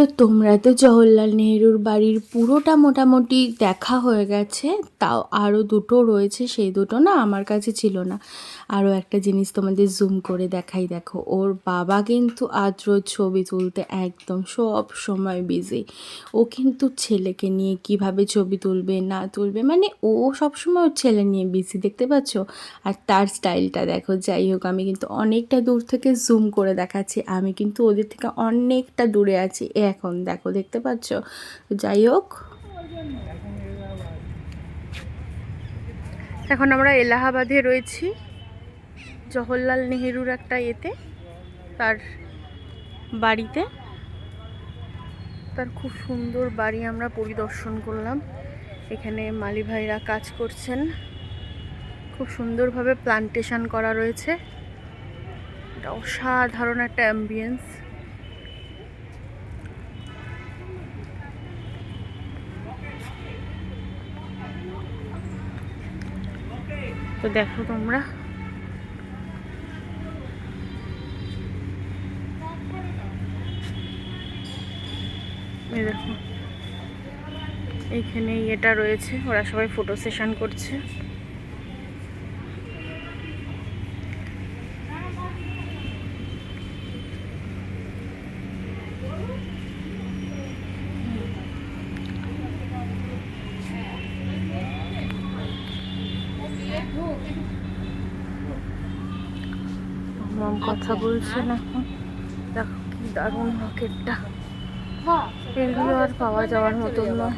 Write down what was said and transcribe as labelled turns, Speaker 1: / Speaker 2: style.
Speaker 1: তো তোমরা তো জওহরলাল নেহেরুর বাড়ির পুরোটা মোটামুটি দেখা হয়ে গেছে, তাও আরও দুটো রয়েছে, সেই দুটো না আমার কাছে ছিল না। আরও একটা জিনিস তোমাদের জুম করে দেখাই, দেখো ওর বাবা কিন্তু আদ্রর ছবি তুলতে একদম সব সময় বিজি। ও কিন্তু ছেলেকে নিয়ে কিভাবে ছবি তুলবে না তুলবে, মানে ও সবসময় ওর ছেলে নিয়ে বিজি, দেখতে পাচ্ছ। আর তার স্টাইলটা দেখো। যাই হোক, আমি কিন্তু অনেকটা দূর থেকে জুম করে দেখাচ্ছি, আমি কিন্তু ওদের থেকে অনেকটা দূরে আছি। এখন দেখো, দেখতে পাচ্ছ। তো যাই হোক, এখন আমরা এলাহাবাদে রয়েছি, জওহরলাল নেহেরুর একটা তার বাড়িতে। তার খুব সুন্দর বাড়ি আমরা পরিদর্শন করলাম। এখানে মালি ভাইরা কাজ করছেন, খুব সুন্দরভাবে প্লান্টেশন করা রয়েছে। এটা অসাধারণ একটা অ্যাম্বিয়েন্স। তো দেখো তোমরা, এই দেখো এইখানে এটা রয়েছে, ওরা সবাই ফটো সেশন করছে। কথা বলছেন এখন। দেখো কি দারুণ রকেটটা, এগুলো আর পাওয়া যাওয়ার মতন নয়।